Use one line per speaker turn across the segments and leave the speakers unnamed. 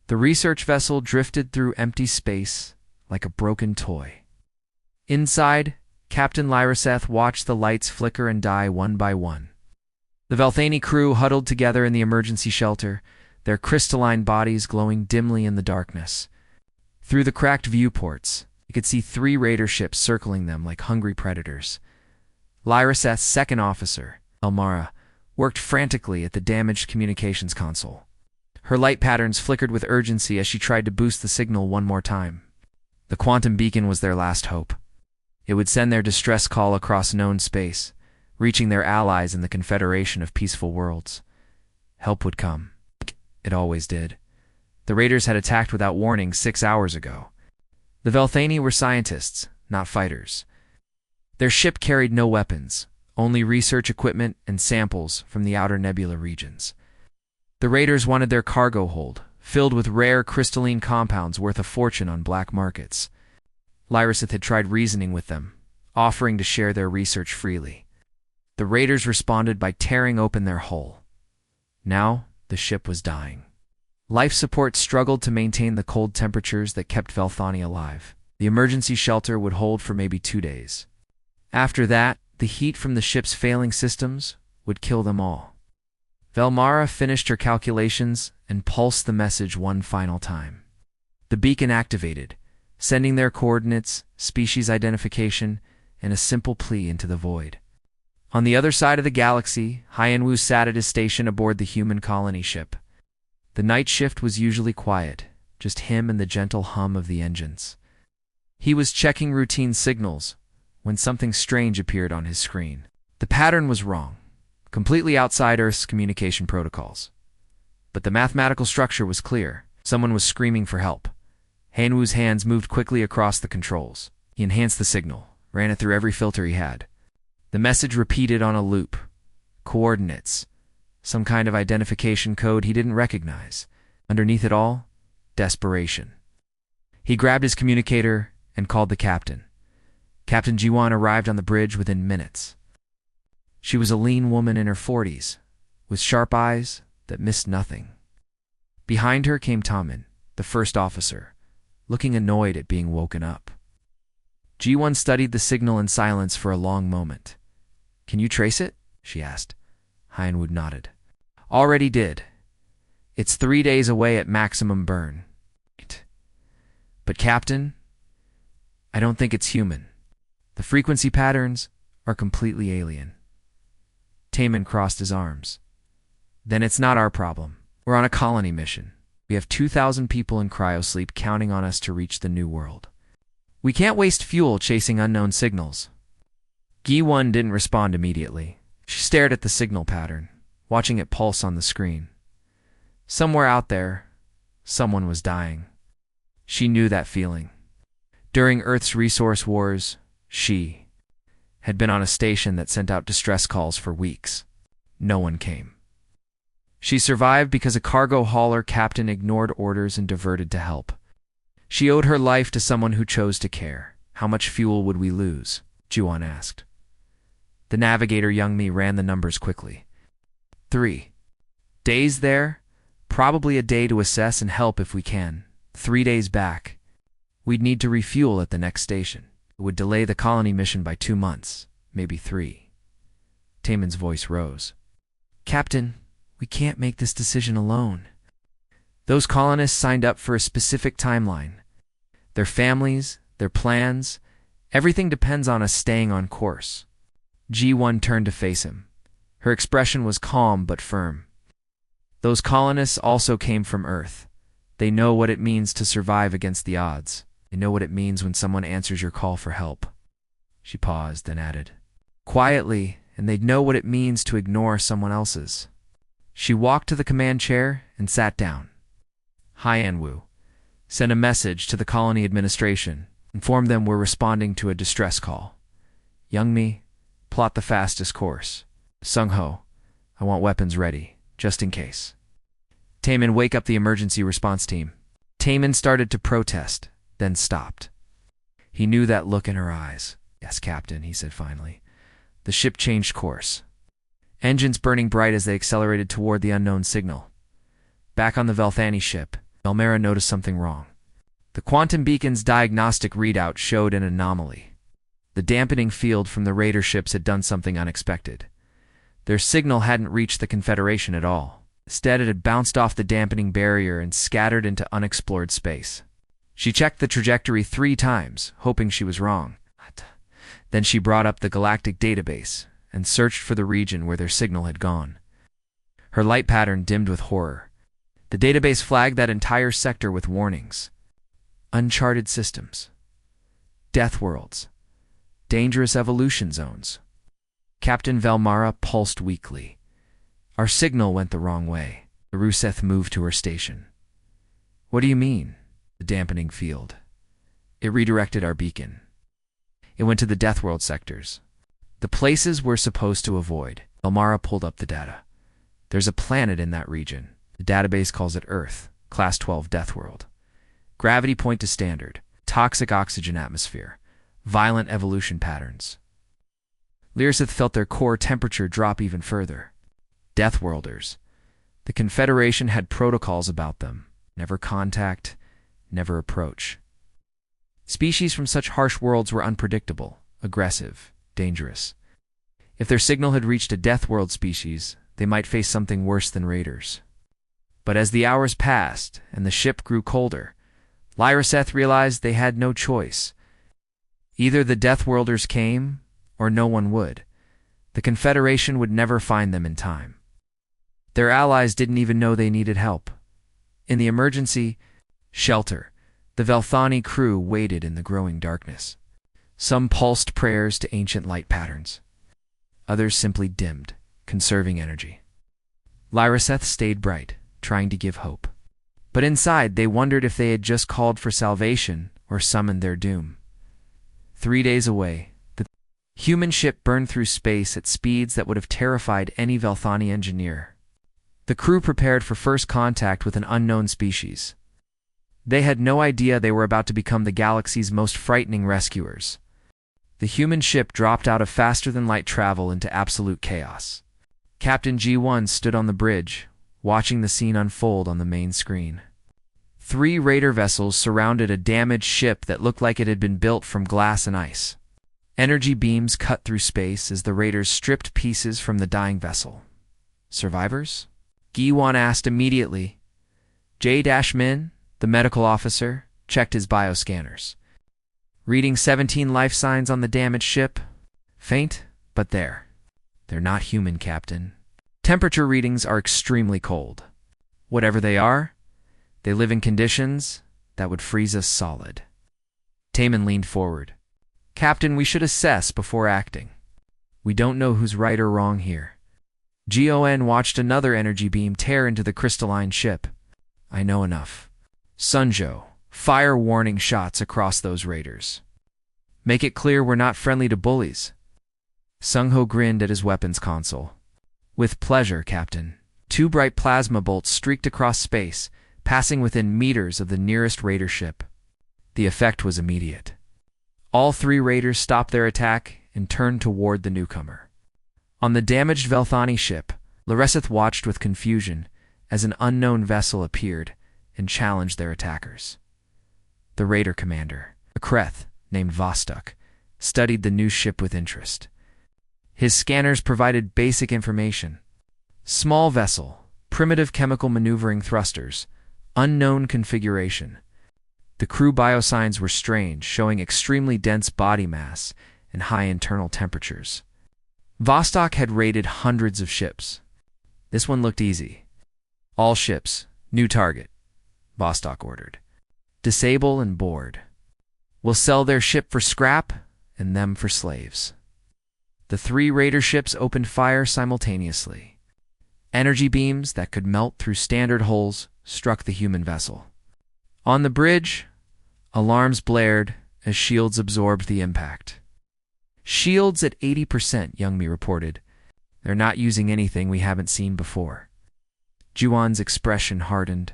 The research vessel drifted through empty space like a broken toy. Inside, Captain Lyraseth watched the lights flicker and die one by one. The Velthani crew huddled together in the emergency shelter, their crystalline bodies glowing dimly in the darkness. Through the cracked viewports, you could see 3 raider ships circling them like hungry predators. Lyraseth's second officer, Elmara, worked frantically at the damaged communications console. Her light patterns flickered with urgency as she tried to boost the signal one more time. The quantum beacon was their last hope. It would send their distress call across known space, reaching their allies in the Confederation of Peaceful Worlds. Help would come. It always did. The raiders had attacked without warning 6 hours ago. The Velthani were scientists, not fighters. Their ship carried no weapons, only research equipment and samples from the outer nebula regions. The raiders wanted their cargo hold, filled with rare crystalline compounds worth a fortune on black markets. Lyraseth had tried reasoning with them, offering to share their research freely. The raiders responded by tearing open their hull. Now, the ship was dying. Life support struggled to maintain the cold temperatures that kept Velthani alive. The emergency shelter would hold for maybe 2 days. After that, the heat from the ship's failing systems would kill them all. Velmara finished her calculations and pulsed the message one final time. The beacon activated, sending their coordinates, species identification, and a simple plea into the void. On the other side of the galaxy, Hyenwu sat at his station aboard the human colony ship. The night shift was usually quiet, just him and the gentle hum of the engines. He was checking routine signals when something strange appeared on his screen. The pattern was wrong, completely outside Earth's communication protocols. But the mathematical structure was clear. Someone was screaming for help. Hyenwu's hands moved quickly across the controls. He enhanced the signal, ran it through every filter he had. The message repeated on a loop. Coordinates. Some kind of identification code he didn't recognize. Underneath it all, desperation. He grabbed his communicator and called the captain. Captain Jiwan arrived on the bridge within minutes. She was a lean woman in her 40s, with sharp eyes that missed nothing. Behind her came Tamin, the first officer, looking annoyed at being woken up. Jiwan studied the signal in silence for a long moment. "Can you trace it?" she asked. Hyenwu nodded. "Already did. It's 3 days away at maximum burn." "But Captain, I don't think it's human. The frequency patterns are completely alien." Tamin crossed his arms. "Then it's not our problem. We're on a colony mission. We have 2,000 people in cryosleep counting on us to reach the new world. We can't waste fuel chasing unknown signals." Gi-1 didn't respond immediately. She stared at the signal pattern, watching it pulse on the screen. Somewhere out there, someone was dying. She knew that feeling. During Earth's resource wars, she had been on a station that sent out distress calls for weeks. No one came. She survived because a cargo hauler captain ignored orders and diverted to help. She owed her life to someone who chose to care. "How much fuel would we lose?" Jiwan asked. The navigator Youngmi ran the numbers quickly. 3 days there, probably a day to assess and help if we can. 3 days back. We'd need to refuel at the next station. It would delay the colony mission by 2 months, maybe 3. Tamin's voice rose. "Captain, we can't make this decision alone. Those colonists signed up for a specific timeline. Their families, their plans, everything depends on us staying on course." G1 turned to face him. Her expression was calm but firm. "Those colonists also came from Earth. They know what it means to survive against the odds. They know what it means when someone answers your call for help." She paused, then added, "Quietly, and they'd know what it means to ignore someone else's." She walked to the command chair and sat down. Hyenwu, send a message to the colony administration. Inform them we're responding to a distress call. Youngmi, plot the fastest course. Sungho, I want weapons ready, just in case. Tamin, wake up the emergency response team. Tamin started to protest, then stopped. He knew that look in her eyes. "Yes, Captain," he said finally. The ship changed course. Engines burning bright as they accelerated toward the unknown signal. Back on the Velthani ship, Elmera noticed something wrong. The quantum beacon's diagnostic readout showed an anomaly. The dampening field from the raider ships had done something unexpected. Their signal hadn't reached the Confederation at all. Instead, it had bounced off the dampening barrier and scattered into unexplored space. She checked the trajectory 3 times, hoping she was wrong. Then she brought up the Galactic database and searched for the region where their signal had gone. Her light pattern dimmed with horror. The database flagged that entire sector with warnings. Uncharted systems. Deathworlds. Dangerous evolution zones. Captain Velmara pulsed weakly. Our signal went the wrong way. Ruseth moved to her station. What do you mean? The dampening field. It redirected our beacon. It went to the Deathworld sectors. The places we're supposed to avoid. Velmara pulled up the data. There's a planet in that region. The database calls it Earth, Class 12 Deathworld. Gravity point to standard. Toxic oxygen atmosphere. Violent evolution patterns. Lyriseth felt their core temperature drop even further. Deathworlders. The Confederation had protocols about them. Never contact, never approach. Species from such harsh worlds were unpredictable, aggressive, dangerous. If their signal had reached a Deathworld species, they might face something worse than raiders. But as the hours passed and the ship grew colder, Lyriseth realized they had no choice. Either the Deathworlders came, or no one would. The Confederation would never find them in time. Their allies didn't even know they needed help. In the emergency shelter, the Velthani crew waited in the growing darkness. Some pulsed prayers to ancient light patterns. Others simply dimmed, conserving energy. Lyriseth stayed bright, trying to give hope. But inside, they wondered if they had just called for salvation or summoned their doom. 3 days away, the human ship burned through space at speeds that would have terrified any Velthani engineer. The crew prepared for first contact with an unknown species. They had no idea they were about to become the galaxy's most frightening rescuers. The human ship dropped out of faster-than-light travel into absolute chaos. Captain G1 stood on the bridge, watching the scene unfold on the main screen. 3 raider vessels surrounded a damaged ship that looked like it had been built from glass and ice. Energy beams cut through space as the raiders stripped pieces from the dying vessel. Survivors? G1 asked immediately. J-Min, the medical officer, checked his bioscanners. Reading 17 life signs on the damaged ship. Faint, but there. They're not human, Captain. Temperature readings are extremely cold. Whatever they are, they live in conditions that would freeze us solid. Taman leaned forward. Captain, we should assess before acting. We don't know who's right or wrong here. Gon watched another energy beam tear into the crystalline ship. I know enough. Sunjo, fire warning shots across those raiders. Make it clear we're not friendly to bullies. Sungho grinned at his weapons console. With pleasure, Captain. 2 bright plasma bolts streaked across space, passing within meters of the nearest raider ship. The effect was immediate. All 3 raiders stopped their attack and turned toward the newcomer. On the damaged Velthani ship, Lyriseth watched with confusion as an unknown vessel appeared and challenged their attackers. The raider commander, a Kreth named Vostok, studied the new ship with interest. His scanners provided basic information. Small vessel, primitive chemical maneuvering thrusters, unknown configuration. The crew biosigns were strange, showing extremely dense body mass and high internal temperatures. Vostok had raided hundreds of ships. This one looked easy. All ships, new target, Vostok ordered. Disable and board. We'll sell their ship for scrap and them for slaves. The 3 raider ships opened fire simultaneously. Energy beams that could melt through standard hulls struck the human vessel. On the bridge, alarms blared as shields absorbed the impact. Shields at 80%, Youngmi reported. They're not using anything we haven't seen before. Juwon's expression hardened.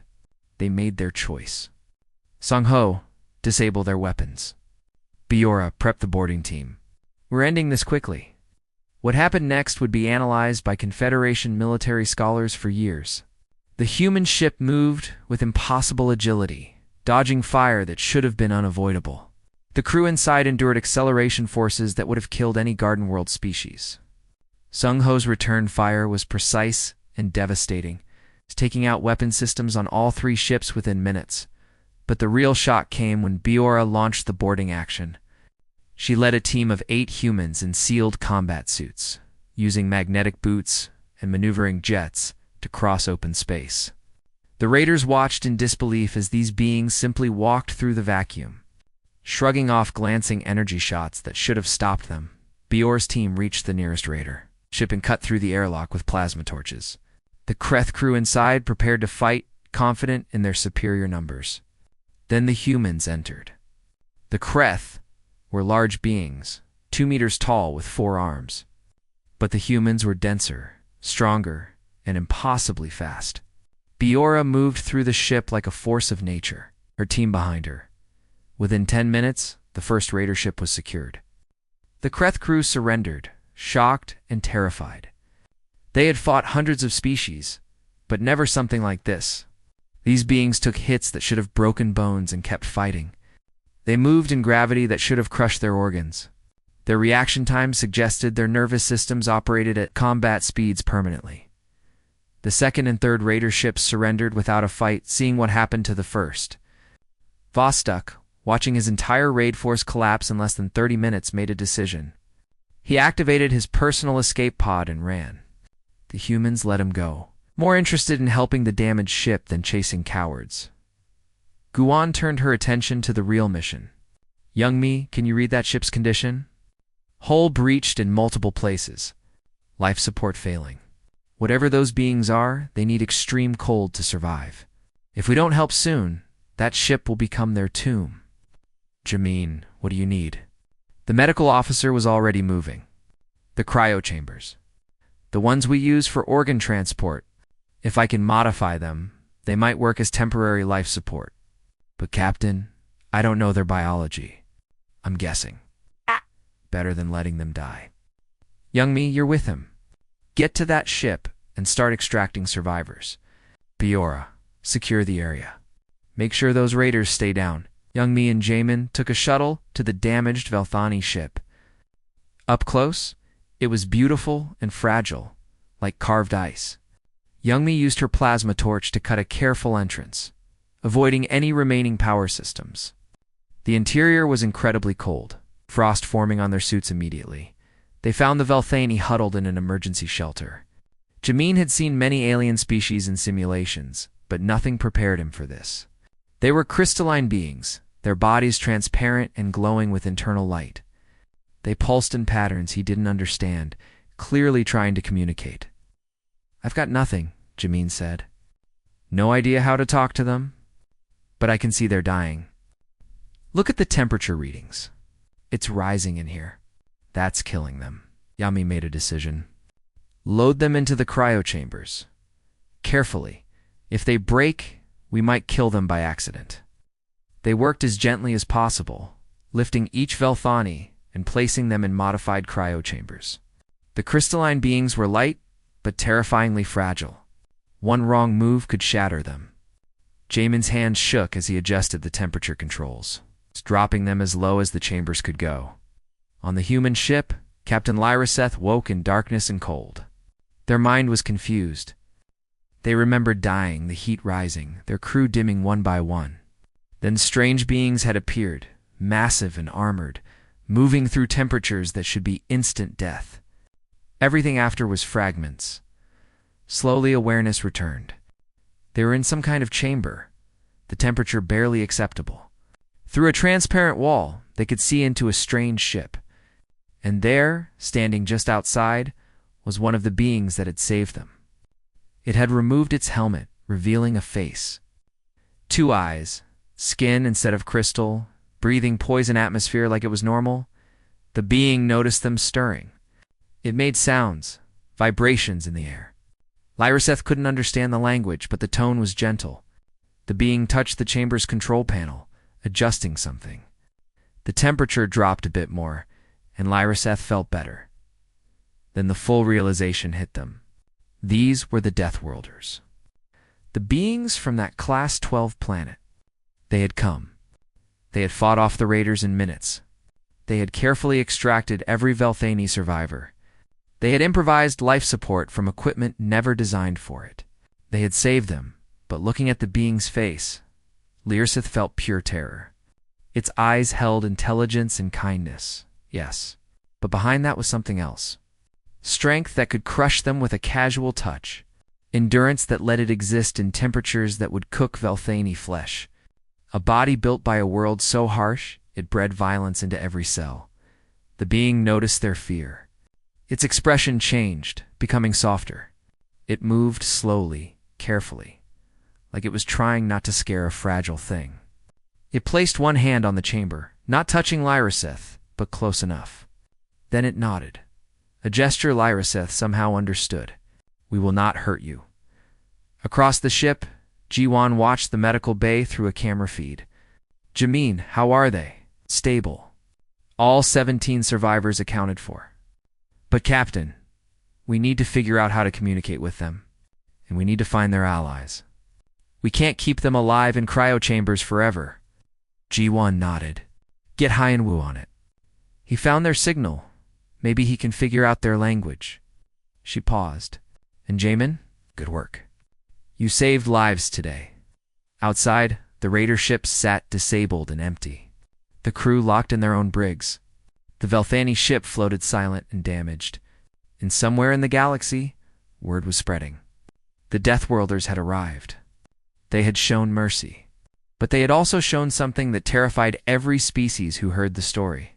They made their choice. Sungho, disable their weapons. Biora, prep the boarding team. We're ending this quickly. What happened next would be analyzed by Confederation military scholars for years. The human ship moved with impossible agility, dodging fire that should have been unavoidable. The crew inside endured acceleration forces that would have killed any Garden World species. Sung Ho's return fire was precise and devastating, taking out weapon systems on all three ships within minutes. But the real shock came when Biora launched the boarding action. She led a team of 8 humans in sealed combat suits, using magnetic boots and maneuvering jets to cross open space. The raiders watched in disbelief as these beings simply walked through the vacuum. Shrugging off glancing energy shots that should have stopped them, Biora's team reached the nearest raider ship and cut through the airlock with plasma torches. The Kreth crew inside prepared to fight, confident in their superior numbers. Then the humans entered. The Kreth were large beings, 2 meters tall with 4 arms. But the humans were denser, stronger, and impossibly fast. Biora moved through the ship like a force of nature, her team behind her. Within 10 minutes, the first raider ship was secured. The Kreth crew surrendered, shocked and terrified. They had fought hundreds of species, but never something like this. These beings took hits that should have broken bones and kept fighting. They moved in gravity that should have crushed their organs. Their reaction time suggested their nervous systems operated at combat speeds permanently. The second and third raider ships surrendered without a fight, seeing what happened to the first. Vostok, watching his entire raid force collapse in less than 30 minutes, made a decision. He activated his personal escape pod and ran. The humans let him go, more interested in helping the damaged ship than chasing cowards. Guan turned her attention to the real mission. Young Mi, can you read that ship's condition? Hull breached in multiple places. Life support failing. Whatever those beings are, they need extreme cold to survive. If we don't help soon, that ship will become their tomb. Jamin, what do you need? The medical officer was already moving. The cryo chambers. The ones we use for organ transport. If I can modify them, they might work as temporary life support. But Captain, I don't know their biology. I'm guessing. Better than letting them die. Young Mi, you're with him. Get to that ship and start extracting survivors. Biora, secure the area. Make sure those raiders stay down. Young Mi and Jamin took a shuttle to the damaged Velthani ship. Up close, it was beautiful and fragile, like carved ice. Young Mi used her plasma torch to cut a careful entrance, avoiding any remaining power systems. The interior was incredibly cold, frost forming on their suits immediately. They found the Velthani huddled in an emergency shelter. Jamin had seen many alien species in simulations, but nothing prepared him for this. They were crystalline beings, their bodies transparent and glowing with internal light. They pulsed in patterns he didn't understand, clearly trying to communicate. I've got nothing, Jamin said. No idea how to talk to them, but I can see they're dying. Look at the temperature readings. It's rising in here. That's killing them. Yami made a decision. Load them into the cryo chambers. Carefully. If they break, we might kill them by accident. They worked as gently as possible, lifting each Velthani and placing them in modified cryo chambers. The crystalline beings were light, but terrifyingly fragile. One wrong move could shatter them. Jamin's hands shook as he adjusted the temperature controls, dropping them as low as the chambers could go. On the human ship, Captain Lyraseth woke in darkness and cold. Their mind was confused. They remembered dying, the heat rising, their crew dimming one by one. Then strange beings had appeared, massive and armored, moving through temperatures that should be instant death. Everything after was fragments. Slowly awareness returned. They were in some kind of chamber, the temperature barely acceptable. Through a transparent wall, they could see into a strange ship. And there, standing just outside, was one of the beings that had saved them. It had removed its helmet, revealing a face. 2 eyes, skin instead of crystal, breathing poison atmosphere like it was normal. The being noticed them stirring. It made sounds, vibrations in the air. Lyraseth couldn't understand the language, but the tone was gentle. The being touched the chamber's control panel, adjusting something. The temperature dropped a bit more, and Lyraseth felt better. Then the full realization hit them. These were the Deathworlders. The beings from that Class 12 planet. They had come. They had fought off the raiders in minutes. They had carefully extracted every Velthani survivor. They had improvised life support from equipment never designed for it. They had saved them, but looking at the being's face, Lyrsith felt pure terror. Its eyes held intelligence and kindness, yes, but behind that was something else. Strength that could crush them with a casual touch. Endurance that let it exist in temperatures that would cook Velthani flesh. A body built by a world so harsh, it bred violence into every cell. The being noticed their fear. Its expression changed, becoming softer. It moved slowly, carefully, like it was trying not to scare a fragile thing. It placed one hand on the chamber, not touching Lyriseth, but close enough. Then it nodded. A gesture Lyriseth somehow understood. We will not hurt you. Across the ship, Jiwan watched the medical bay through a camera feed. Jameen, how are they? Stable. All 17 survivors accounted for. But Captain, we need to figure out how to communicate with them, and we need to find their allies. We can't keep them alive in cryochambers forever. Jiwan nodded. Get Hyenwu on it. He found their signal. Maybe he can figure out their language. She paused. And Jamin, good work. You saved lives today. Outside, the raider ships sat disabled and empty. The crew locked in their own brigs. The Velthani ship floated silent and damaged. And somewhere in the galaxy, word was spreading. The Deathworlders had arrived. They had shown mercy. But they had also shown something that terrified every species who heard the story.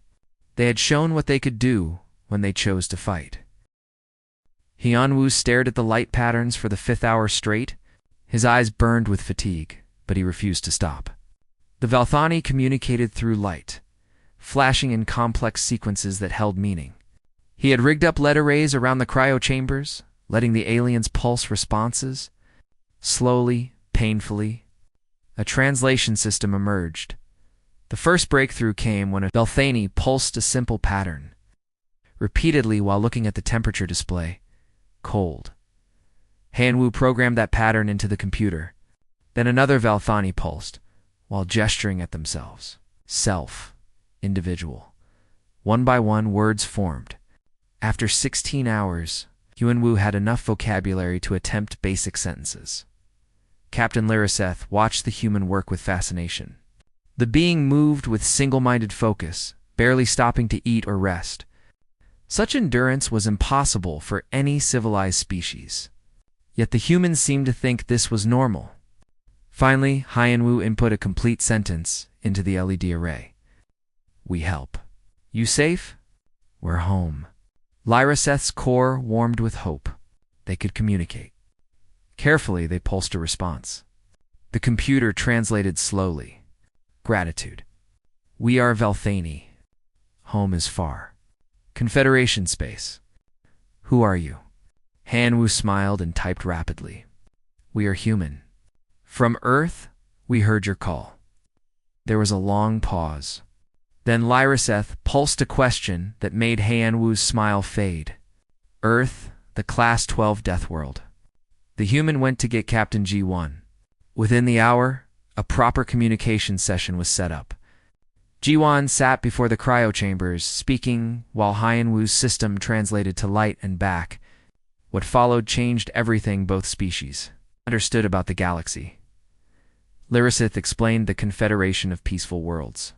They had shown what they could do when they chose to fight. Hyenwu stared at the light patterns for the 5th hour straight. His eyes burned with fatigue, but he refused to stop. The Velthani communicated through light, flashing in complex sequences that held meaning. He had rigged up lead arrays around the cryochambers, letting the aliens pulse responses. Slowly, painfully, a translation system emerged. The first breakthrough came when a Velthani pulsed a simple pattern, repeatedly while looking at the temperature display. Cold. Hyenwu programmed that pattern into the computer. Then another Velthani pulsed, while gesturing at themselves. Self. Individual. One by one, words formed. After 16 hours, Hyenwu had enough vocabulary to attempt basic sentences. Captain Lyriseth watched the human work with fascination. The being moved with single-minded focus, barely stopping to eat or rest. Such endurance was impossible for any civilized species. Yet the humans seemed to think this was normal. Finally, Hyenwu input a complete sentence into the LED array. We help. You safe? We're home. Lyriseth's core warmed with hope. They could communicate. Carefully, they pulsed a response. The computer translated slowly. Gratitude. We are Velthani. Home is far. Confederation space. Who are you? Hyenwu smiled and typed rapidly. We are human. From Earth, we heard your call. There was a long pause. Then Lyriseth pulsed a question that made Hyenwu's smile fade. Earth, the Class 12 Death World. The human went to get Captain G1. Within the hour, a proper communication session was set up. G1 sat before the cryochambers, speaking while Hyenwu's system translated to light and back. What followed changed everything both species understood about the galaxy. Lyriseth explained the Confederation of Peaceful Worlds.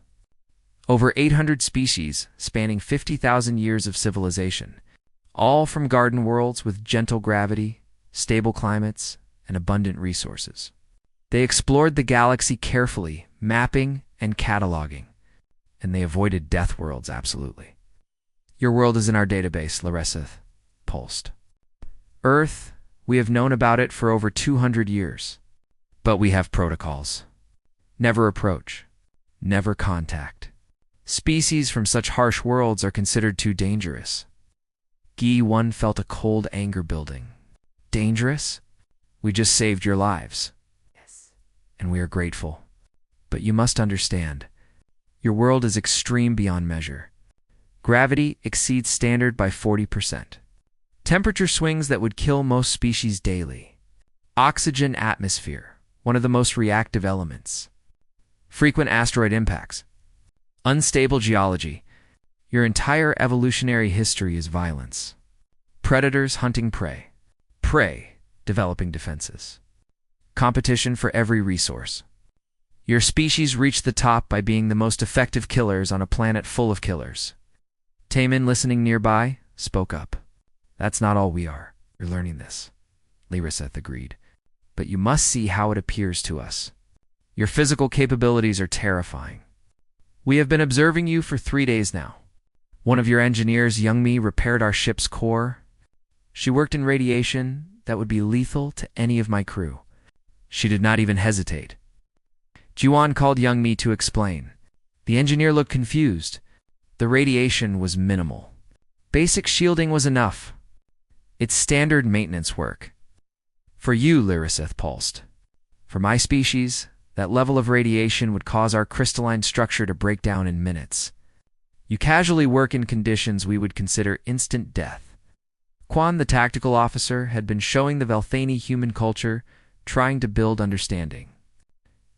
Over 800 species, spanning 50,000 years of civilization, all from garden worlds with gentle gravity, stable climates, and abundant resources. They explored the galaxy carefully, mapping and cataloging, and they avoided death worlds absolutely. Your world is in our database, Lyriseth pulsed. Earth, we have known about it for over 200 years. But we have protocols. Never approach. Never contact. Species from such harsh worlds are considered too dangerous. Gi-1 felt a cold anger building. Dangerous? We just saved your lives. Yes. And we are grateful. But you must understand, your world is extreme beyond measure. Gravity exceeds standard by 40%. Temperature swings that would kill most species daily. Oxygen atmosphere, one of the most reactive elements. Frequent asteroid impacts. Unstable geology. Your entire evolutionary history is violence. Predators hunting prey. Prey developing defenses. Competition for every resource. Your species reached the top by being the most effective killers on a planet full of killers. Taman, listening nearby, spoke up. That's not all we are. You're learning this. Lyriseth agreed. But you must see how it appears to us. Your physical capabilities are terrifying. We have been observing you for 3 days now. One of your engineers, Youngmi, repaired our ship's core. She worked in radiation that would be lethal to any of my crew. She did not even hesitate. Jiwan called Youngmi to explain. The engineer looked confused. The radiation was minimal. Basic shielding was enough. It's standard maintenance work. For you, Lyriseth pulsed. For my species, that level of radiation would cause our crystalline structure to break down in minutes. You casually work in conditions we would consider instant death. Quan, the tactical officer, had been showing the Velthani human culture, trying to build understanding.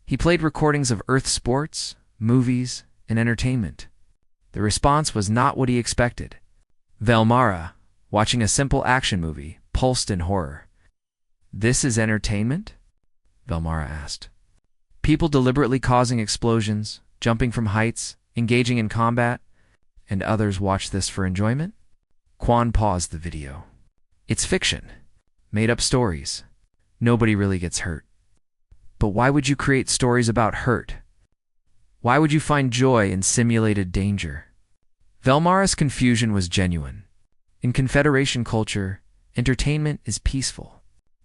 He played recordings of Earth sports, movies, and entertainment. The response was not what he expected. Velmara, watching a simple action movie, pulsed in horror. This is entertainment? Velmara asked. People deliberately causing explosions, jumping from heights, engaging in combat, and others watch this for enjoyment? Quan paused the video. It's fiction. Made-up stories. Nobody really gets hurt. But why would you create stories about hurt? Why would you find joy in simulated danger? Velmara's confusion was genuine. In Confederation culture, entertainment is peaceful.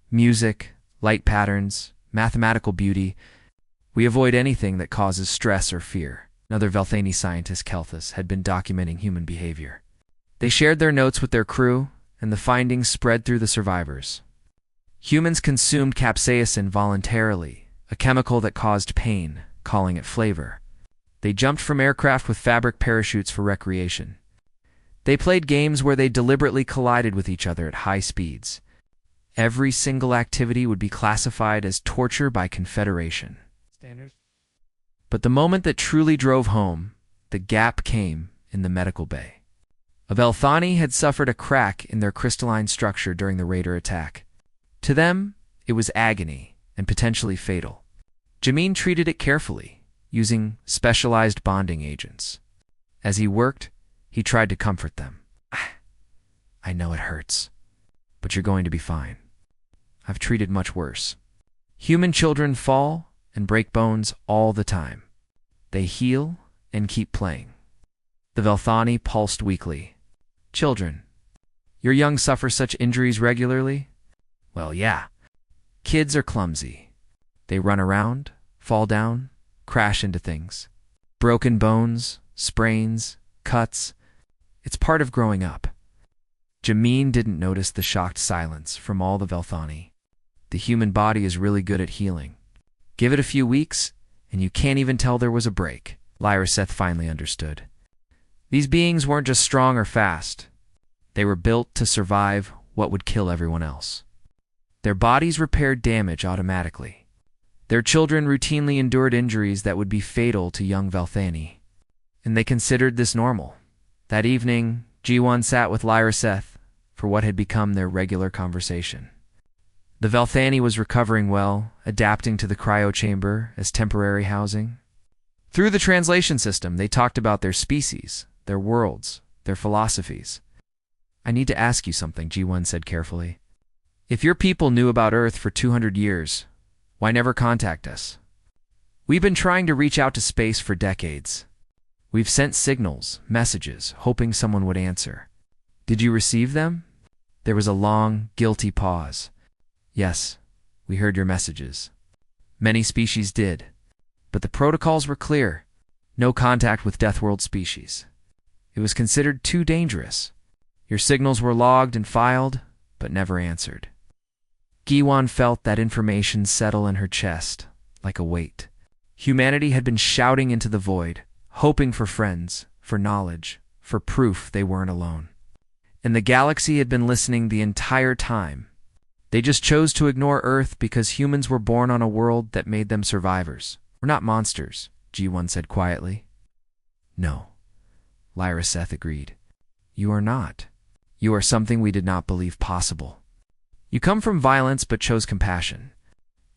Music, light patterns, mathematical beauty. We avoid anything that causes stress or fear. Another Velthani scientist, Kelthus, had been documenting human behavior. They shared their notes with their crew, and the findings spread through the survivors. Humans consumed capsaicin voluntarily, a chemical that caused pain, calling it flavor. They jumped from aircraft with fabric parachutes for recreation. They played games where they deliberately collided with each other at high speeds. Every single activity would be classified as torture by Confederation. Standard. But the moment that truly drove home, the gap came in the medical bay. A Velthani had suffered a crack in their crystalline structure during the Raider attack. To them, it was agony and potentially fatal. Jamin treated it carefully, using specialized bonding agents. As he worked, he tried to comfort them. I know it hurts, but you're going to be fine. I've treated much worse. Human children fall and break bones all the time. They heal and keep playing. The Velthani pulsed weakly. Children, your young suffer such injuries regularly? Well, yeah. Kids are clumsy. They run around, fall down, crash into things. Broken bones, sprains, cuts. It's part of growing up. Jamin didn't notice the shocked silence from all the Velthani. The human body is really good at healing. Give it a few weeks, and you can't even tell there was a break. Lyriseth finally understood. These beings weren't just strong or fast. They were built to survive what would kill everyone else. Their bodies repaired damage automatically. Their children routinely endured injuries that would be fatal to young Velthani. And they considered this normal. That evening, G1 sat with Lyriseth for what had become their regular conversation. The Velthani was recovering well, adapting to the cryo chamber as temporary housing. Through the translation system, they talked about their species, their worlds, their philosophies. I need to ask you something, G1 said carefully. If your people knew about Earth for 200 years, why never contact us? We've been trying to reach out to space for decades. We've sent signals, messages, hoping someone would answer. Did you receive them? There was a long, guilty pause. Yes, we heard your messages. Many species did, but the protocols were clear. No contact with Deathworld species. It was considered too dangerous. Your signals were logged and filed, but never answered. Giwan felt that information settle in her chest, like a weight. Humanity had been shouting into the void, hoping for friends, for knowledge, for proof they weren't alone. And the galaxy had been listening the entire time. They just chose to ignore Earth because humans were born on a world that made them survivors. We're not monsters, G1 said quietly. No, Lyraseth agreed. You are not. You are something we did not believe possible. You come from violence but chose compassion.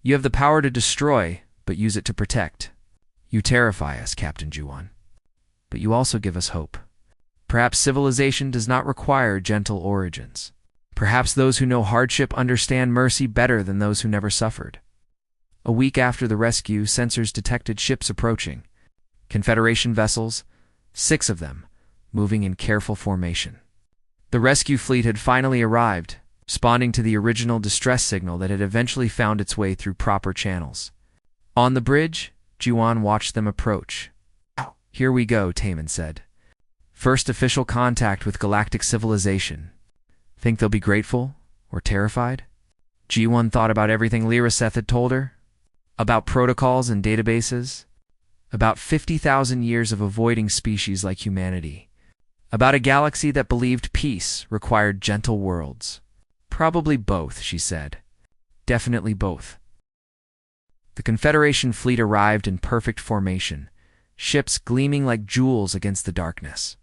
You have the power to destroy, but use it to protect. You terrify us, Captain G1. But you also give us hope. Perhaps civilization does not require gentle origins. Perhaps those who know hardship understand mercy better than those who never suffered. A week after the rescue, sensors detected ships approaching. Confederation vessels, 6 of them, moving in careful formation. The rescue fleet had finally arrived, responding to the original distress signal that had eventually found its way through proper channels. On the bridge, Juan watched them approach. Here we go, Taman said. First official contact with galactic civilization. Think they'll be grateful or terrified? G1 thought about everything Lyraseth had told her. About protocols and databases. About 50,000 years of avoiding species like humanity. About a galaxy that believed peace required gentle worlds. Probably both, she said. Definitely both. The Confederation fleet arrived in perfect formation, ships gleaming like jewels against the darkness.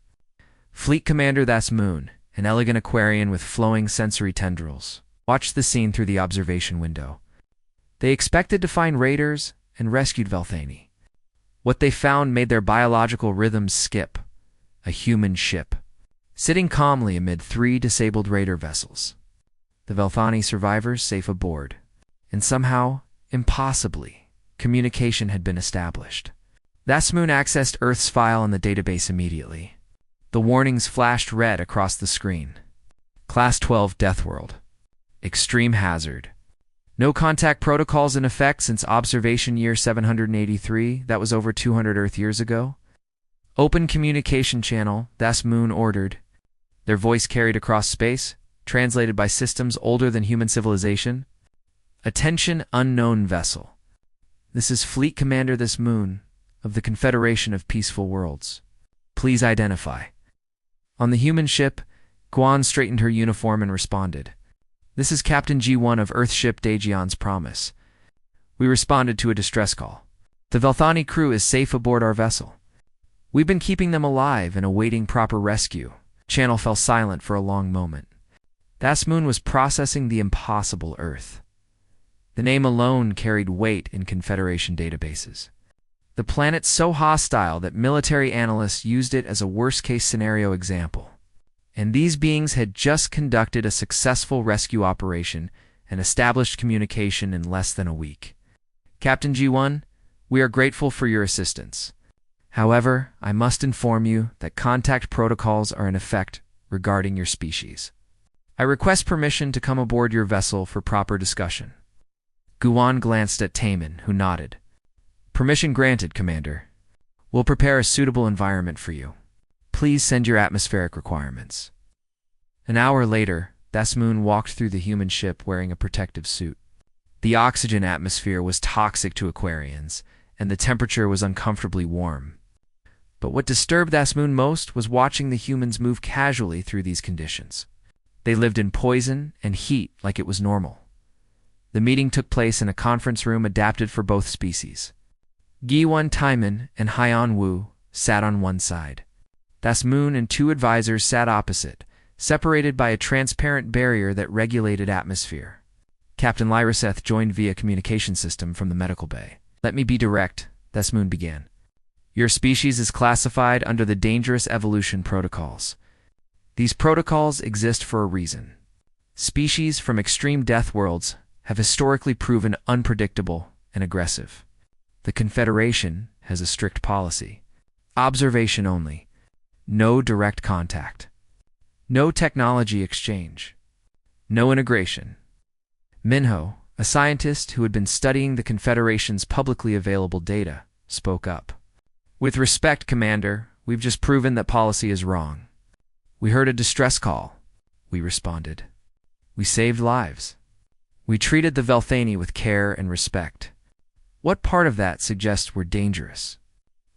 Fleet Commander Thasmoon, an elegant Aquarian with flowing sensory tendrils, watched the scene through the observation window. They expected to find raiders and rescued Velthani. What they found made their biological rhythms skip. A human ship, sitting calmly amid 3 disabled raider vessels. The Velthani survivors safe aboard. And somehow, impossibly, communication had been established. Thasmoon accessed Earth's file in the database immediately. The warnings flashed red across the screen. Class 12 Deathworld. Extreme hazard. No contact protocols in effect since observation year 783, that was over 200 Earth years ago. Open communication channel, Thasmoon ordered. Their voice carried across space, translated by systems older than human civilization. Attention, unknown vessel. This is Fleet Commander Thasmoon of the Confederation of Peaceful Worlds. Please identify. On the human ship, Guan straightened her uniform and responded. This is Captain G1 of Earthship Daegion's Promise. We responded to a distress call. The Velthani crew is safe aboard our vessel. We've been keeping them alive and awaiting proper rescue. Channel fell silent for a long moment. Thasmoon was processing the impossible Earth. The name alone carried weight in Confederation databases. The planet so hostile that military analysts used it as a worst-case scenario example. And these beings had just conducted a successful rescue operation and established communication in less than a week. Captain G1, we are grateful for your assistance. However, I must inform you that contact protocols are in effect regarding your species. I request permission to come aboard your vessel for proper discussion. Guan glanced at Taman, who nodded. Permission granted, Commander. We'll prepare a suitable environment for you. Please send your atmospheric requirements. An hour later, Thasmoon walked through the human ship wearing a protective suit. The oxygen atmosphere was toxic to Aquarians, and the temperature was uncomfortably warm. But what disturbed Thasmoon most was watching the humans move casually through these conditions. They lived in poison and heat like it was normal. The meeting took place in a conference room adapted for both species. Gi-1 Taiman and Haiyan Wu sat on one side. Thasmoon and 2 advisors sat opposite, separated by a transparent barrier that regulated atmosphere. Captain Lyraseth joined via communication system from the medical bay. Let me be direct, Thasmoon began. Your species is classified under the Dangerous Evolution Protocols. These protocols exist for a reason. Species from extreme death worlds have historically proven unpredictable and aggressive. The Confederation has a strict policy. Observation only. No direct contact. No technology exchange. No integration. Minho, a scientist who had been studying the Confederation's publicly available data, spoke up. With respect, Commander, we've just proven that policy is wrong. We heard a distress call. We responded. We saved lives. We treated the Velthani with care and respect. What part of that suggests we're dangerous?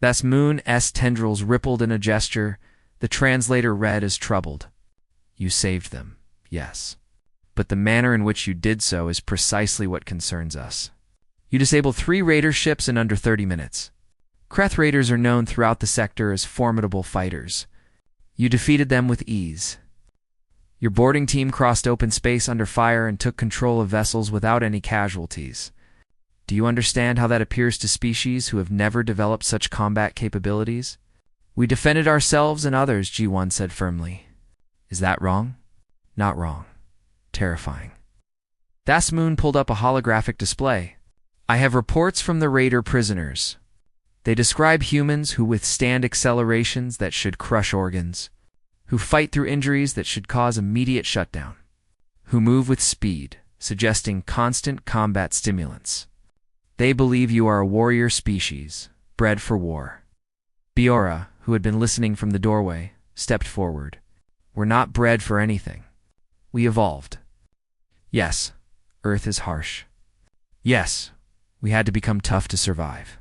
Thasmoon's tendrils rippled in a gesture. The translator read as troubled. You saved them, yes. but the manner in which you did so is precisely what concerns us. You disabled 3 raider ships in under 30 minutes. Kreth raiders are known throughout the sector as formidable fighters. You defeated them with ease. Your boarding team crossed open space under fire and took control of vessels without any casualties. Do you understand how that appears to species who have never developed such combat capabilities? We defended ourselves and others, G1 said firmly. Is that wrong? Not wrong. Terrifying. Thasmoon pulled up a holographic display. I have reports from the raider prisoners. They describe humans who withstand accelerations that should crush organs, who fight through injuries that should cause immediate shutdown, who move with speed, suggesting constant combat stimulants. They believe you are a warrior species, bred for war. Biora, who had been listening from the doorway, stepped forward. We're not bred for anything. We evolved. Yes, Earth is harsh. Yes, we had to become tough to survive.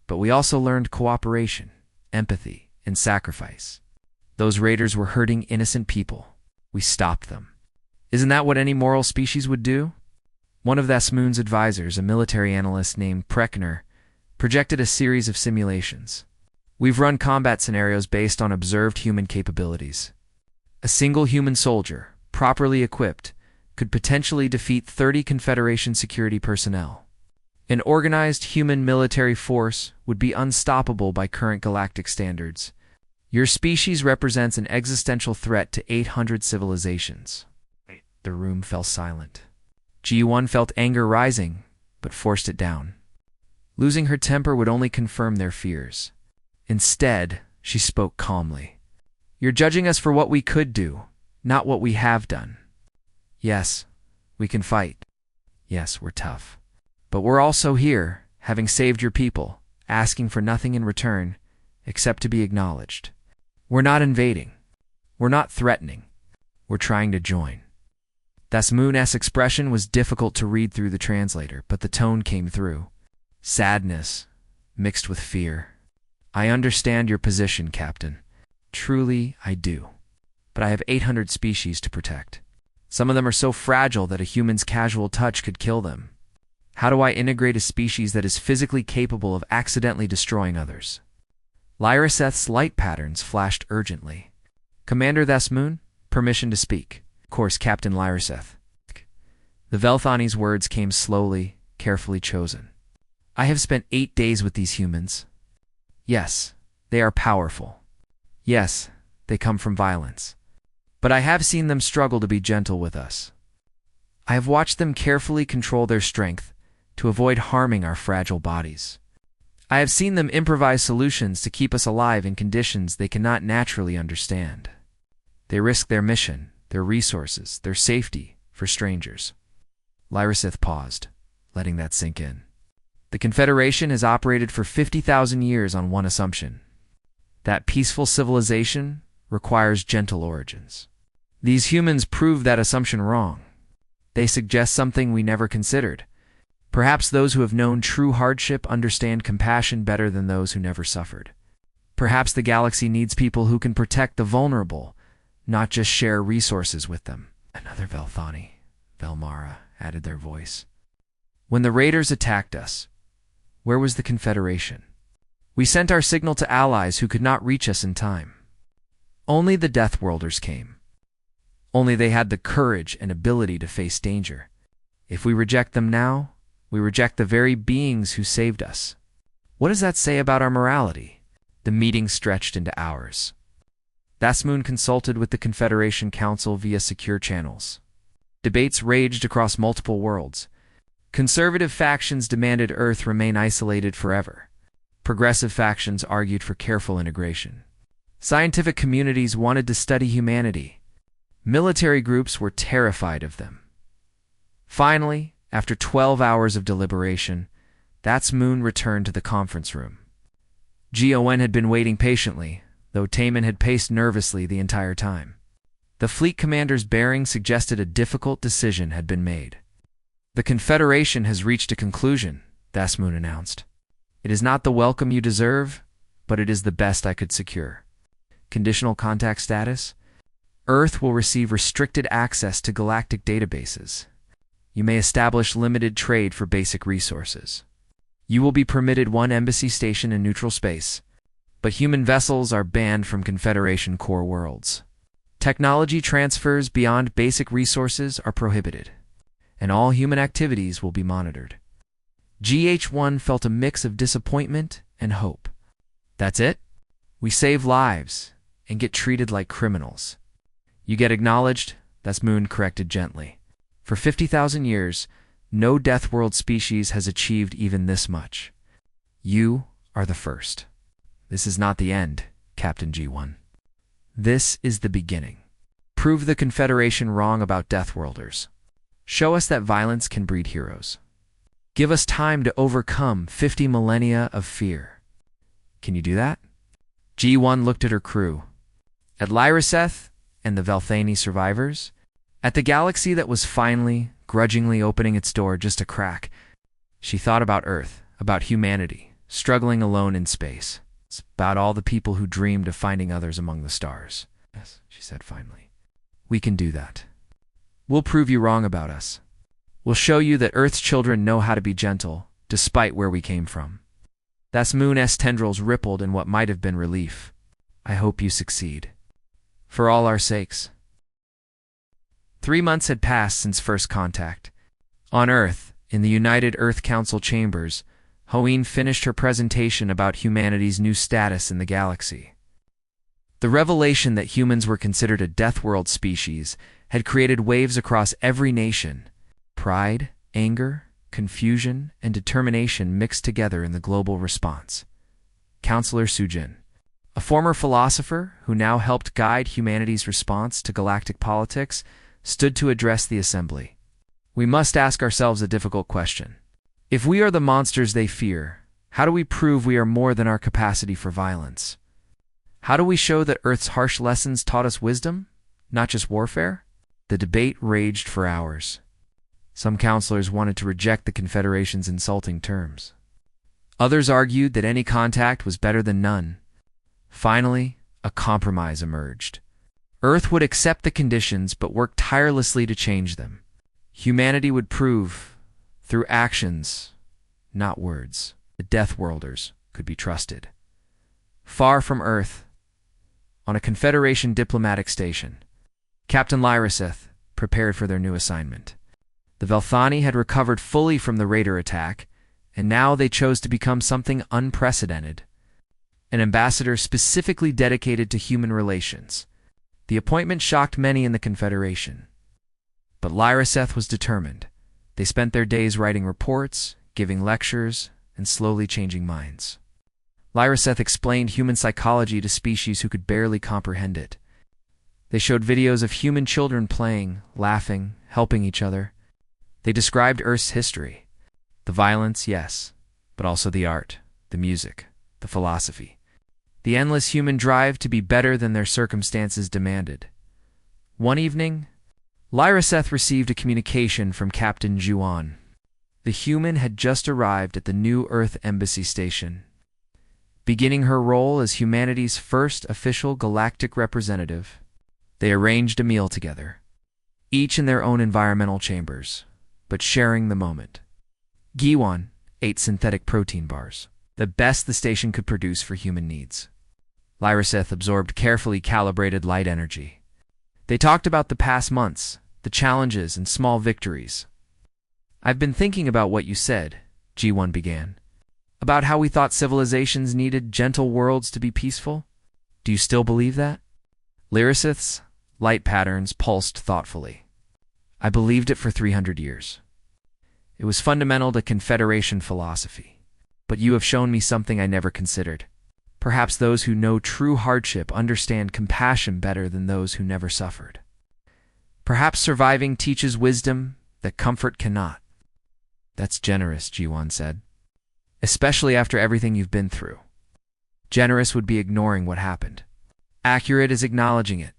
But we also learned cooperation, empathy, and sacrifice. Those raiders were hurting innocent people. We stopped them. Isn't that what any moral species would do? One of Thasmoon's advisors, a military analyst named Prekner, projected a series of simulations. We've run combat scenarios based on observed human capabilities. A single human soldier, properly equipped, could potentially defeat 30 Confederation security personnel. An organized human military force would be unstoppable by current galactic standards. Your species represents an existential threat to 800 civilizations. The room fell silent. G1 felt anger rising, but forced it down. Losing her temper would only confirm their fears. Instead, she spoke calmly. You're judging us for what we could do, not what we have done. Yes, we can fight. Yes, we're tough. But we're also here, having saved your people, asking for nothing in return, except to be acknowledged. We're not invading. We're not threatening. We're trying to join. Thasmoon's expression was difficult to read through the translator, but the tone came through. Sadness, mixed with fear. I understand your position, Captain. Truly, I do. But I have 800 species to protect. Some of them are so fragile that a human's casual touch could kill them. How do I integrate a species that is physically capable of accidentally destroying others? Lyraseth's light patterns flashed urgently. Commander Thasmoon, permission to speak. Of course, Captain Lyraseth. The Velthani's words came slowly, carefully chosen. I have spent 8 days with these humans. Yes, they are powerful. Yes, they come from violence. But I have seen them struggle to be gentle with us. I have watched them carefully control their strength to avoid harming our fragile bodies. I have seen them improvise solutions to keep us alive in conditions they cannot naturally understand. They risk their mission, their resources, their safety for strangers. Lyraseth paused, letting that sink in. The Confederation has operated for 50,000 years on one assumption. That peaceful civilization requires gentle origins. These humans prove that assumption wrong. They suggest something we never considered. Perhaps those who have known true hardship understand compassion better than those who never suffered. Perhaps the galaxy needs people who can protect the vulnerable, not just share resources with them. Another Velthani, Velmara, added their voice. When the raiders attacked us, where was the Confederation? We sent our signal to allies who could not reach us in time. Only the Deathworlders came. Only they had the courage and ability to face danger. If we reject them now, we reject the very beings who saved us. What does that say about our morality? The meeting stretched into hours. Thasmoon consulted with the Confederation Council via secure channels. Debates raged across multiple worlds. Conservative factions demanded Earth remain isolated forever. Progressive factions argued for careful integration. Scientific communities wanted to study humanity. Military groups were terrified of them. Finally, after 12 hours of deliberation, Thasmoon returned to the conference room. Gon had been waiting patiently, though Taman had paced nervously the entire time. The fleet commander's bearing suggested a difficult decision had been made. The Confederation has reached a conclusion, Thasmoon announced. It is not the welcome you deserve, but it is the best I could secure. Conditional contact status? Earth will receive restricted access to galactic databases. You may establish limited trade for basic resources. You will be permitted one embassy station in neutral space, but human vessels are banned from Confederation core worlds. Technology transfers beyond basic resources are prohibited, and all human activities will be monitored. GH1 felt a mix of disappointment and hope. That's it? We save lives and get treated like criminals. You get acknowledged? That's Moon corrected gently. For 50,000 years, no Deathworld species has achieved even this much. You are the first. This is not the end, Captain G1. This is the beginning. Prove the Confederation wrong about Deathworlders. Show us that violence can breed heroes. Give us time to overcome 50 millennia of fear. Can you do that? G1 looked at her crew. At Lyraseth and the Velthani survivors. At the galaxy that was finally, grudgingly opening its door just a crack. She thought about Earth, about humanity, struggling alone in space. It's about all the people who dreamed of finding others among the stars. Yes, she said finally. We can do that. We'll prove you wrong about us. We'll show you that Earth's children know how to be gentle, despite where we came from. That's Moon's tendrils rippled in what might have been relief. I hope you succeed. For all our sakes. 3 months had passed since first contact. On Earth, in the United Earth Council chambers, Hoeen finished her presentation about humanity's new status in the galaxy. The revelation that humans were considered a Deathworld species had created waves across every nation. Pride, anger, confusion, and determination mixed together in the global response. Counselor Sujin, a former philosopher who now helped guide humanity's response to galactic politics, stood to address the assembly. We must ask ourselves a difficult question. If we are the monsters they fear, how do we prove we are more than our capacity for violence? How do we show that Earth's harsh lessons taught us wisdom, not just warfare? The debate raged for hours. Some counselors wanted to reject the Confederation's insulting terms. Others argued that any contact was better than none. Finally, a compromise emerged. Earth would accept the conditions but work tirelessly to change them. Humanity would prove, through actions, not words, the Deathworlders could be trusted. Far from Earth, on a Confederation diplomatic station, Captain Lyraseth prepared for their new assignment. The Velthani had recovered fully from the Raider attack, and now they chose to become something unprecedented. An ambassador specifically dedicated to human relations. The appointment shocked many in the Confederation. But Lyraseth was determined. They spent their days writing reports, giving lectures, and slowly changing minds. Lyraseth explained human psychology to species who could barely comprehend it. They showed videos of human children playing, laughing, helping each other. They described Earth's history. The violence, yes, but also the art, the music, the philosophy. The endless human drive to be better than their circumstances demanded. One evening, Lyraseth received a communication from Captain Juan. The human had just arrived at the New Earth Embassy Station. Beginning her role as humanity's first official galactic representative, they arranged a meal together, each in their own environmental chambers, but sharing the moment. Giwan ate synthetic protein bars, the best the station could produce for human needs. Lyraseth absorbed carefully calibrated light energy. They talked about the past months, the challenges and small victories. I've been thinking about what you said, G1 began, about how we thought civilizations needed gentle worlds to be peaceful. Do you still believe that? Lyraseth's light patterns pulsed thoughtfully. I believed it for 300 years. It was fundamental to Confederation philosophy. But you have shown me something I never considered. Perhaps those who know true hardship understand compassion better than those who never suffered. Perhaps surviving teaches wisdom that comfort cannot. That's generous, G1 said. Especially after everything you've been through. Generous would be ignoring what happened. Accurate is acknowledging it.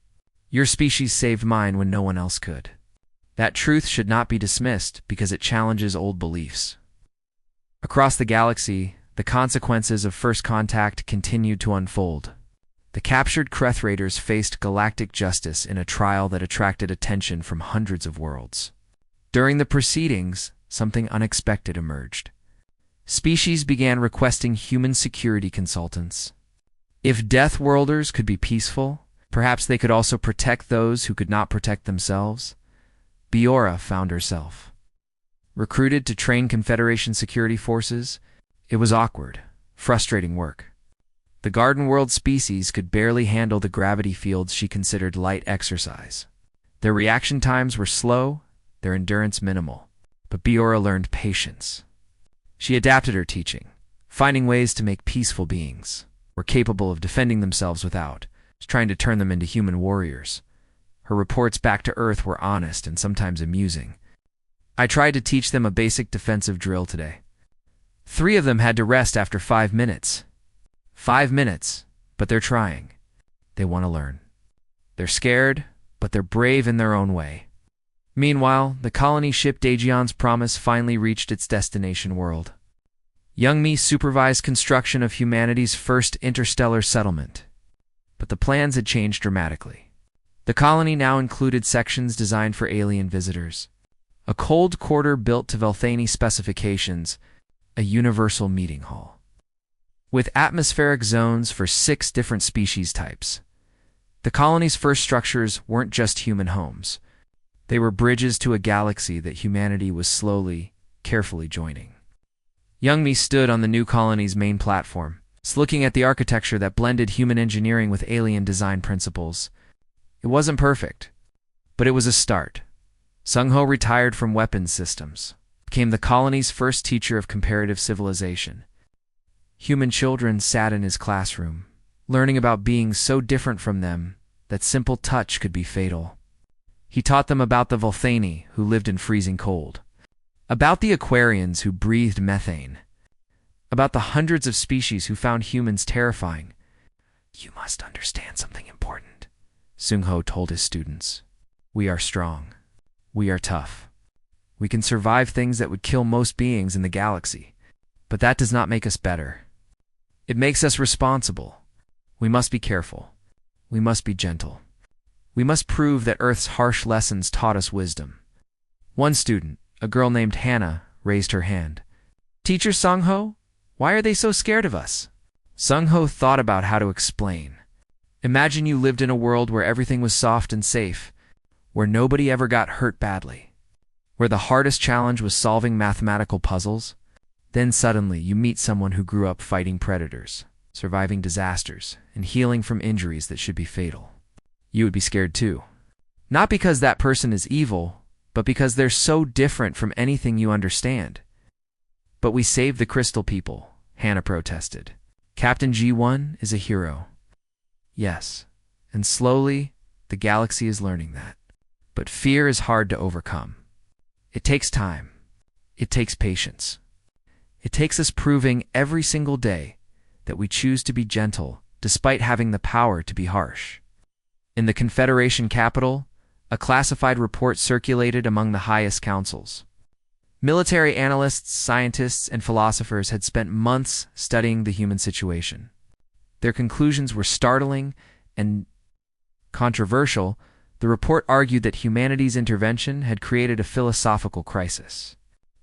Your species saved mine when no one else could. That truth should not be dismissed because it challenges old beliefs. Across the galaxy, the consequences of first contact continued to unfold. The captured Kreth raiders faced galactic justice in a trial that attracted attention from hundreds of worlds. During the proceedings, something unexpected emerged. Species began requesting human security consultants. If Deathworlders could be peaceful, perhaps they could also protect those who could not protect themselves. Biora found herself recruited to train Confederation security forces. It was awkward, frustrating work. The Garden World species could barely handle the gravity fields she considered light exercise. Their reaction times were slow, their endurance minimal. But Biora learned patience. She adapted her teaching, finding ways to make peaceful beings were capable of defending themselves without trying to turn them into human warriors. Her reports back to Earth were honest and sometimes amusing. I tried to teach them a basic defensive drill today. 3 of them had to rest after 5 minutes. 5 minutes, but they're trying. They want to learn. They're scared, but they're brave in their own way. Meanwhile, the colony ship Dagion's Promise finally reached its destination world. Young Me supervised construction of humanity's first interstellar settlement. But the plans had changed dramatically. The colony now included sections designed for alien visitors, a cold quarter built to Velthani specifications, a universal meeting hall, with atmospheric zones for 6 different species types. The colony's first structures weren't just human homes. They were bridges to a galaxy that humanity was slowly, carefully joining. Young Me stood on the new colony's main platform, looking at the architecture that blended human engineering with alien design principles. It wasn't perfect, but it was a start. Sung-Ho retired from weapons systems, became the colony's first teacher of comparative civilization. Human children sat in his classroom, learning about beings so different from them that simple touch could be fatal. He taught them about the Velthani, who lived in freezing cold, about the Aquarians who breathed methane, about the hundreds of species who found humans terrifying. "You must understand something important," Sung-Ho told his students. "We are strong. We are tough. We can survive things that would kill most beings in the galaxy. But that does not make us better. It makes us responsible. We must be careful. We must be gentle. We must prove that Earth's harsh lessons taught us wisdom." One student, a girl named Hannah, raised her hand. "Teacher Sung-Ho, why are they so scared of us?" Sung-Ho thought about how to explain. Imagine you lived in a world where everything was soft and safe, where nobody ever got hurt badly, where the hardest challenge was solving mathematical puzzles. Then suddenly you meet someone who grew up fighting predators, surviving disasters, and healing from injuries that should be fatal. You would be scared too. Not because that person is evil, but because they're so different from anything you understand. "But we saved the Crystal People," Hannah protested. "Captain G1 is a hero." Yes, and slowly, the galaxy is learning that. But fear is hard to overcome. It takes time. It takes patience. It takes us proving every single day that we choose to be gentle despite having the power to be harsh. In the Confederation capital, a classified report circulated among the highest councils. Military analysts, scientists, and philosophers had spent months studying the human situation. Their conclusions were startling and controversial. The report argued that humanity's intervention had created a philosophical crisis.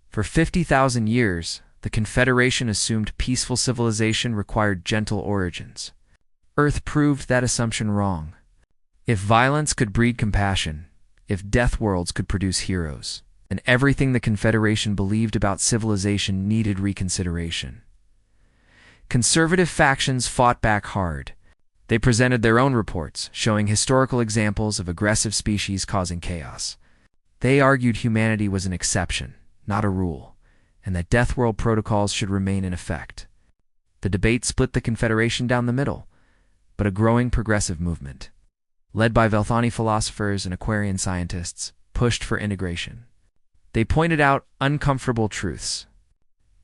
For 50,000 years, the Confederation assumed peaceful civilization required gentle origins. Earth proved that assumption wrong. If violence could breed compassion, if Deathworlds could produce heroes, then everything the Confederation believed about civilization needed reconsideration. Conservative factions fought back hard. They presented their own reports, showing historical examples of aggressive species causing chaos. They argued humanity was an exception, not a rule, and that Deathworld protocols should remain in effect. The debate split the Confederation down the middle, but a growing progressive movement, led by Velthani philosophers and Aquarian scientists, pushed for integration. They pointed out uncomfortable truths.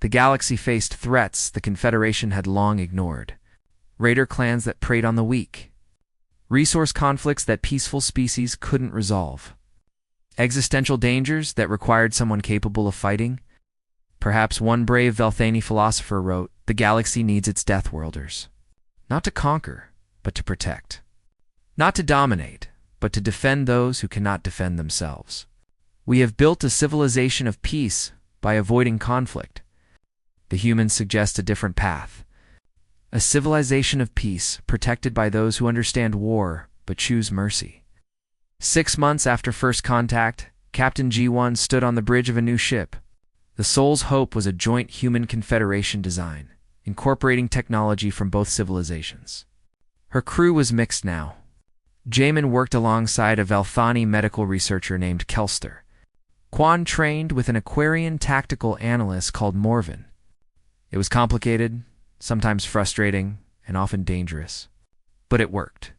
The galaxy faced threats the Confederation had long ignored. Raider clans that preyed on the weak. Resource conflicts that peaceful species couldn't resolve. Existential dangers that required someone capable of fighting. Perhaps one brave Velthani philosopher wrote, "The galaxy needs its Deathworlders. Not to conquer, but to protect. Not to dominate, but to defend those who cannot defend themselves. We have built a civilization of peace by avoiding conflict. The humans suggest a different path. A civilization of peace, protected by those who understand war but choose mercy. 6 months after first contact, Captain G1 stood on the bridge of a new ship. The Soul's Hope was a joint human confederation design, incorporating technology from both civilizations. Her crew was mixed now. Jamin worked alongside a Velthani medical researcher named Kelster. Quan trained with an Aquarian tactical analyst called Morven. It was complicated, sometimes frustrating, and often dangerous. But it worked.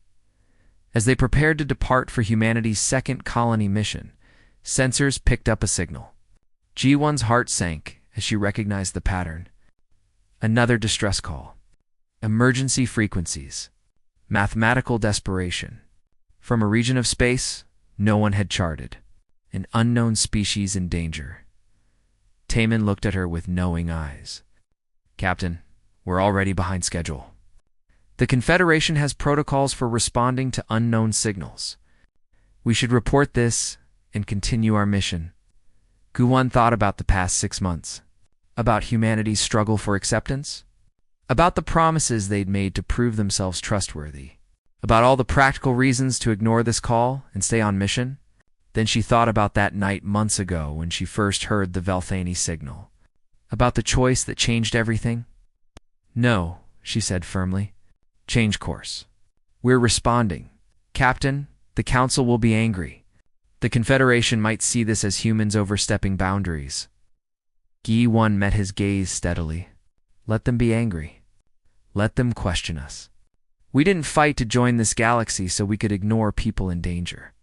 As they prepared to depart for humanity's second colony mission, sensors picked up a signal. G1's heart sank as she recognized the pattern. Another distress call. Emergency frequencies. Mathematical desperation. From a region of space no one had charted. An unknown species in danger. Taman looked at her with knowing eyes. Captain, we're already behind schedule. The Confederation has protocols for responding to unknown signals. We should report this and continue our mission. Guwan thought about the past 6 months. About humanity's struggle for acceptance. About the promises they'd made to prove themselves trustworthy. About all the practical reasons to ignore this call and stay on mission. Then she thought about that night months ago when she first heard the Velthani signal. About the choice that changed everything. No, she said firmly. Change course. We're responding. Captain, the Council will be angry. The Confederation might see this as humans overstepping boundaries. Gi-1 met his gaze steadily. Let them be angry. Let them question us. We didn't fight to join this galaxy so we could ignore people in danger.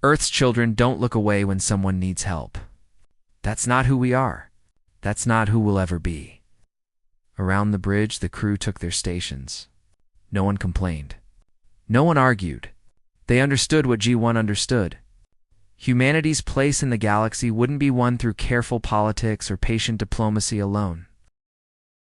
Earth's children don't look away when someone needs help. That's not who we are. That's not who we'll ever be. Around the bridge, the crew took their stations. No one complained. No one argued. They understood what G1 understood. Humanity's place in the galaxy wouldn't be won through careful politics or patient diplomacy alone.